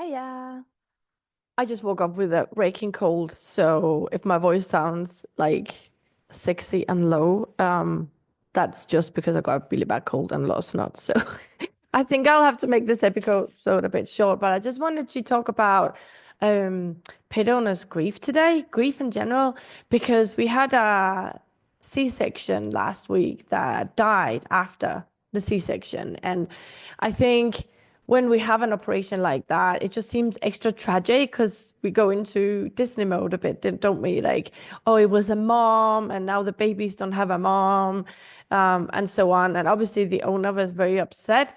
Hiya. I just woke up with a raking cold, so if my voice sounds like sexy and low, that's just because I got a really bad cold and lost snot. So I think I'll have to make this episode a bit short, but I just wanted to talk about um pet owners' grief today, grief in general, because we had a C-section last week that died after the C-section. And I think when we have an operation like that, it just seems extra tragic because we go into Disney mode a bit, don't we? Like, oh, it was a mom, and now the babies don't have a mom, and so on. And obviously, the owner was very upset.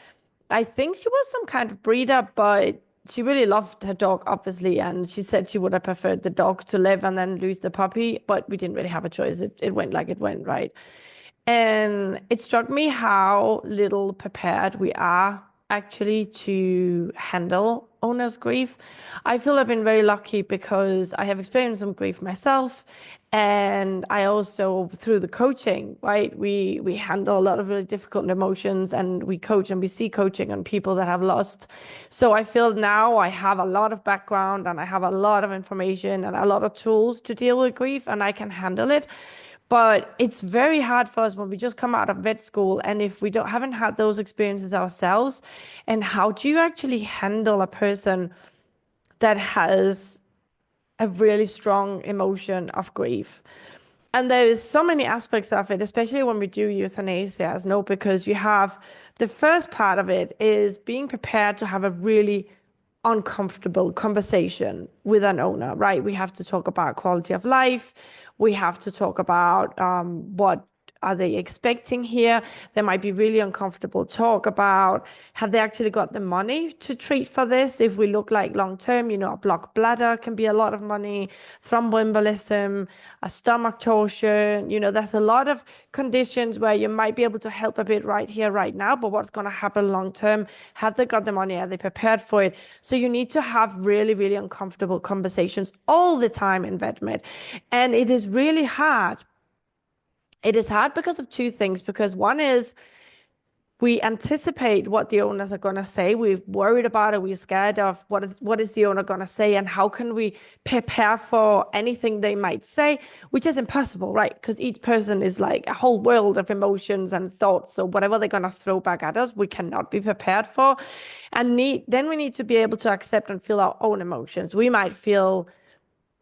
I think she was some kind of breeder, but she really loved her dog, obviously, and she said she would have preferred the dog to live and then lose the puppy, but we didn't really have a choice. It went like it went, right? And it struck me how little prepared we are actually to handle owner's grief. I feel I've been very lucky because I have experienced some grief myself. And I also, through the coaching, right, we handle a lot of really difficult emotions and we coach and we see coaching on people that have lost. So I feel now I have a lot of background and I have a lot of information and a lot of tools to deal with grief and I can handle it. But it's very hard for us when we just come out of vet school and if we don't haven't had those experiences ourselves. And how do you actually handle a person that has a really strong emotion of grief? And there is so many aspects of it, especially when we do euthanasia, as no, because you have the first part of it is being prepared to have a really uncomfortable conversation with an owner, right? We have to talk about quality of life. We have to talk about what are they expecting here. There might be really uncomfortable talk about have they actually got the money to treat for this? If we look like long term, a blocked bladder can be a lot of money, thromboembolism, a stomach torsion. There's a lot of conditions where you might be able to help a bit right here, right now, but what's going to happen long term? Have they got the money? Are they prepared for it? So you need to have really, really uncomfortable conversations all the time in VetMed. And it is really hard. It is hard because of two things. Because one is we anticipate what the owners are going to say. We're worried about it. We're scared of what is the owner going to say and how can we prepare for anything they might say, which is impossible, right? Because each person is like a whole world of emotions and thoughts. So whatever they're going to throw back at us, we cannot be prepared for. And then we need to be able to accept and feel our own emotions. We might feel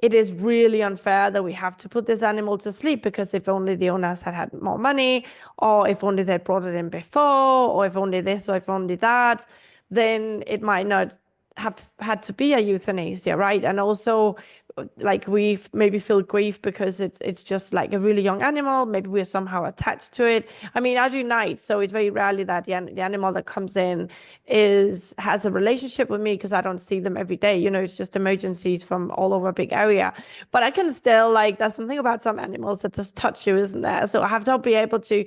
it is really unfair that we have to put this animal to sleep because if only the owners had had more money, or if only they brought it in before, or if only this, or if only that, then it might not have had to be a euthanasia, right? And also, like we maybe feel grief because it's just like a really young animal. Maybe we're somehow attached to it. I mean, I do night, so it's very rarely that the animal that comes in has a relationship with me because I don't see them every day. It's just emergencies from all over a big area. But I can still like there's something about some animals that just touch you, isn't there? So I have to be able to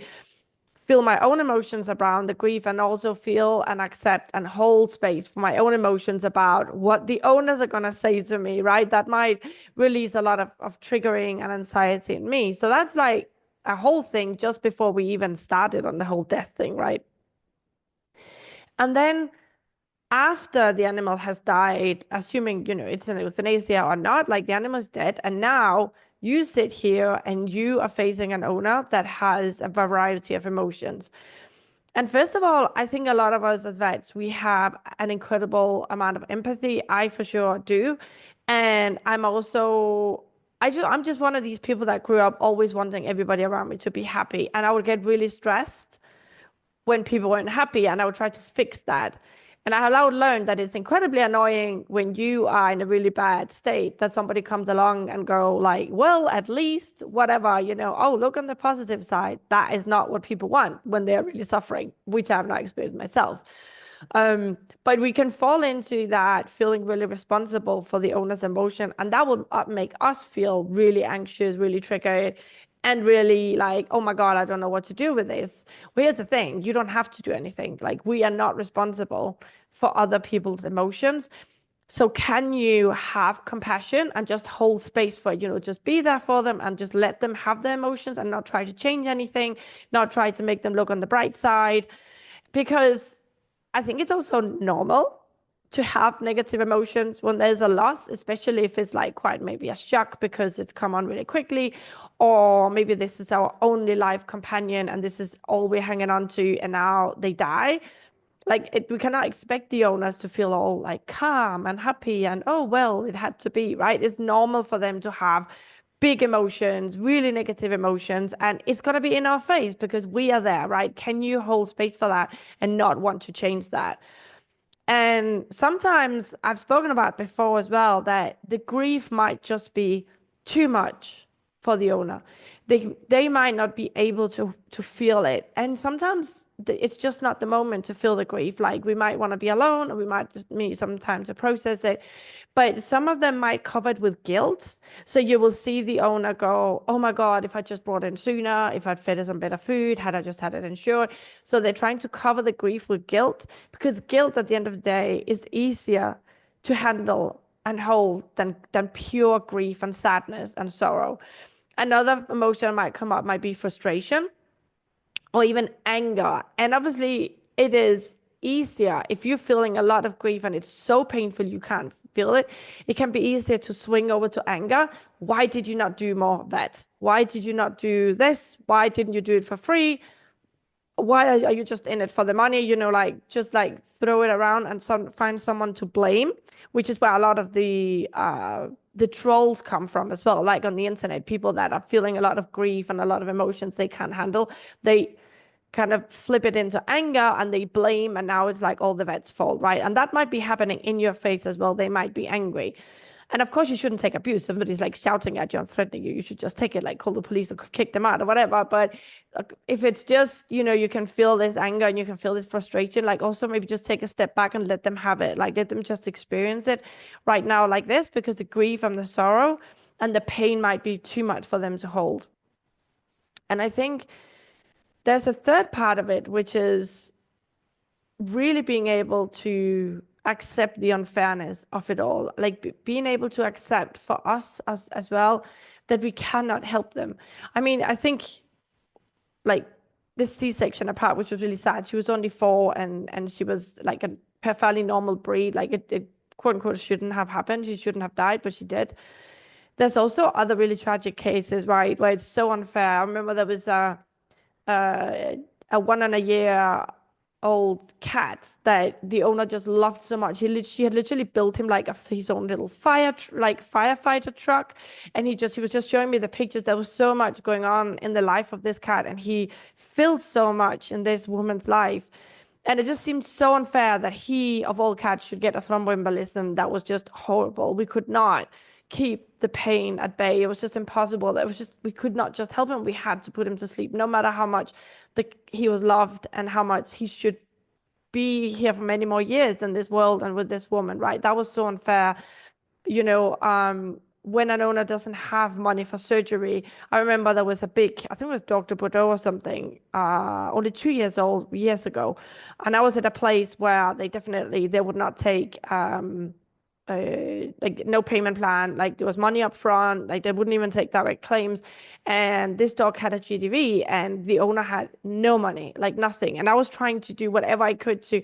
feel my own emotions around the grief and also feel and accept and hold space for my own emotions about what the owners are going to say to me, right? That might release a lot of triggering and anxiety in me. So that's like a whole thing just before we even started on the whole death thing, right? And then after the animal has died, assuming, it's an euthanasia or not, like the animal is dead, and now you sit here and you are facing an owner that has a variety of emotions. And first of all, I think a lot of us as vets, we have an incredible amount of empathy. I for sure do. And I'm just one of these people that grew up always wanting everybody around me to be happy. And I would get really stressed when people weren't happy and I would try to fix that. And I have learned that it's incredibly annoying when you are in a really bad state that somebody comes along and go like, well, at least whatever, oh, look on the positive side. That is not what people want when they're really suffering, which I've not experienced myself. But we can fall into that feeling really responsible for the owner's emotion, and that will make us feel really anxious, really triggered, and really like, oh my God, I don't know what to do with this. Well, here's the thing, you don't have to do anything. Like, we are not responsible for other people's emotions. So can you have compassion and just hold space for, just be there for them and just let them have their emotions and not try to change anything, not try to make them look on the bright side? Because I think it's also normal to have negative emotions when there's a loss, especially if it's like quite maybe a shock because it's come on really quickly, or maybe this is our only life companion and this is all we're hanging on to, and now they die. We cannot expect the owners to feel all like calm and happy and, oh, well, it had to be, right? It's normal for them to have big emotions, really negative emotions, and it's going to be in our face because we are there, right? Can you hold space for that and not want to change that? And sometimes I've spoken about before as well that the grief might just be too much for the owner. They might not be able to feel it. And sometimes it's just not the moment to feel the grief. Like we might want to be alone, or we might just need some time to process it. But some of them might cover it with guilt. So you will see the owner go, oh my God, if I just brought in sooner, if I'd fed her some better food, had I just had it insured. So they're trying to cover the grief with guilt, because guilt at the end of the day is easier to handle and hold than pure grief and sadness and sorrow. Another emotion that might come up might be frustration or even anger. And obviously, it is easier if you're feeling a lot of grief and it's so painful you can't feel it. It can be easier to swing over to anger. Why did you not do more of that? Why did you not do this? Why didn't you do it for free? Why are you just in it for the money? Just like throw it around and find someone to blame, which is where a lot of the trolls come from as well. Like on the internet, people that are feeling a lot of grief and a lot of emotions they can't handle, they kind of flip it into anger and they blame, and now it's like all the vet's fault, right? And that might be happening in your face as well. They might be angry. And of course, you shouldn't take abuse. Somebody's like shouting at you and threatening you. You should just take it, like call the police or kick them out or whatever. But if it's just, you can feel this anger and you can feel this frustration, like also maybe just take a step back and let them have it. Like let them just experience it right now like this, because the grief and the sorrow and the pain might be too much for them to hold. And I think there's a third part of it, which is really being able to accept the unfairness of it all, like being able to accept for us as well that we cannot help them. I mean, I think like this C-section apart, which was really sad. She was only 4 and she was like a fairly normal breed. Like it quote unquote shouldn't have happened. She shouldn't have died, but she did. There's also other really tragic cases, right, where it's so unfair. I remember there was a 1.5-year-old cat that the owner just loved so much. She had literally built him like his own little firefighter truck, and he was just showing me the pictures. There was so much going on in the life of this cat, and he filled so much in this woman's life. And it just seemed so unfair that he, of all cats, should get a thromboembolism that was just horrible. We could not keep the pain at bay. It was just impossible. We could not just help him. We had to put him to sleep, no matter how much he was loved and how much he should be here for many more years in this world and with this woman, right? That was so unfair. When an owner doesn't have money for surgery, I remember there was I think it was Dr. Bordeaux or something, only 2 years old, years ago. And I was at a place where they would not take like no payment plan, like there was money up front, like they wouldn't even take direct claims. And this dog had a GDV and the owner had no money, like nothing. And I was trying to do whatever I could to,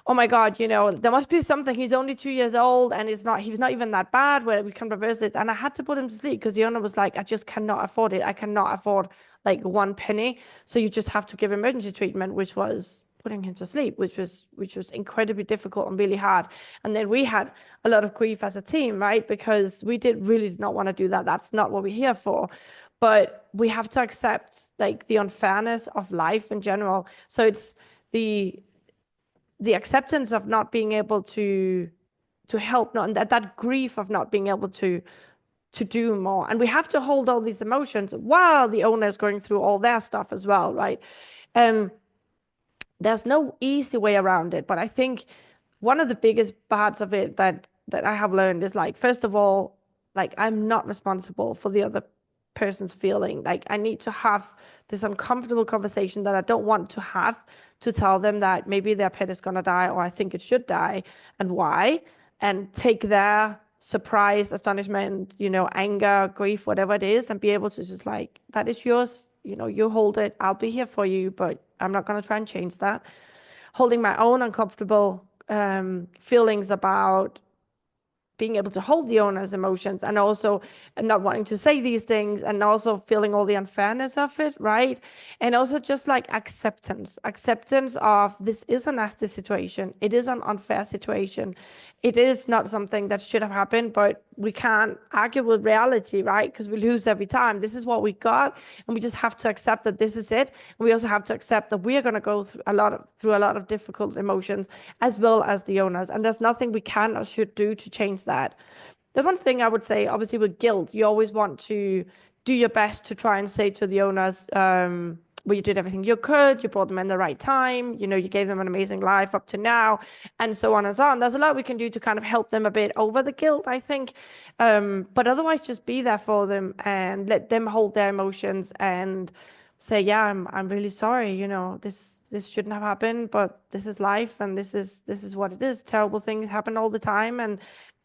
oh my God, there must be something. He's only 2 years old and he's not even that bad where we can reverse this. And I had to put him to sleep because the owner was like, I just cannot afford it. I cannot afford like 1 penny. So you just have to give emergency treatment, which was putting him to sleep, which was incredibly difficult and really hard. And then we had a lot of grief as a team, right? Because we really did not want to do that. That's not what we're here for. But we have to accept like the unfairness of life in general. So it's the acceptance of not being able to help, and that grief of not being able to do more. And we have to hold all these emotions while the owner is going through all their stuff as well, right? There's no easy way around it, but I think one of the biggest parts of it that I have learned is like, first of all, like I'm not responsible for the other person's feeling. Like I need to have this uncomfortable conversation that I don't want to have, to tell them that maybe their pet is going to die, or I think it should die, and why, and take their surprise, astonishment, anger, grief, whatever it is, and be able to just like, that is yours, you hold it, I'll be here for you, but I'm not going to try and change that. Holding my own uncomfortable feelings about being able to hold the owner's emotions and also not wanting to say these things and also feeling all the unfairness of it, right? And also just like acceptance of this is a nasty situation. It is an unfair situation. It is not something that should have happened, but we can't argue with reality, right? Because we lose every time. This is what we got, and we just have to accept that this is it. And we also have to accept that we are going to go through a lot of difficult emotions as well as the owners. And there's nothing we can or should do to change that. The one thing I would say, obviously, with guilt, you always want to do your best to try and say to the owners, well, you did everything you could, you brought them in the right time, you know, you gave them an amazing life up to now, and so on and so on. There's a lot we can do to kind of help them a bit over the guilt, I think. But otherwise, just be there for them and let them hold their emotions and say, yeah, I'm really sorry, you know, this shouldn't have happened, but this is life and this is what it is. Terrible things happen all the time, and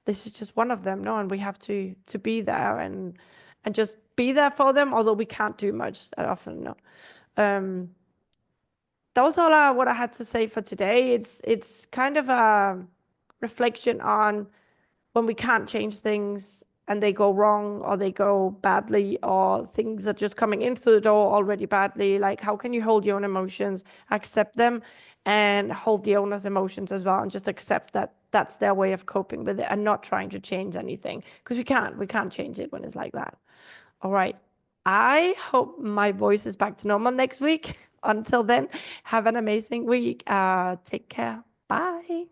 this is just one of them, no? And we have to be there and just be there for them, although we can't do much that often, no. Um, that was all what I had to say for today. It's kind of a reflection on when we can't change things and they go wrong or they go badly or things are just coming in through the door already badly. Like, how can you hold your own emotions, accept them, and hold the owner's emotions as well, and just accept that that's their way of coping with it and not trying to change anything because we can't change it when it's like that. All right. I hope my voice is back to normal next week. Until then, have an amazing week. Take care. Bye.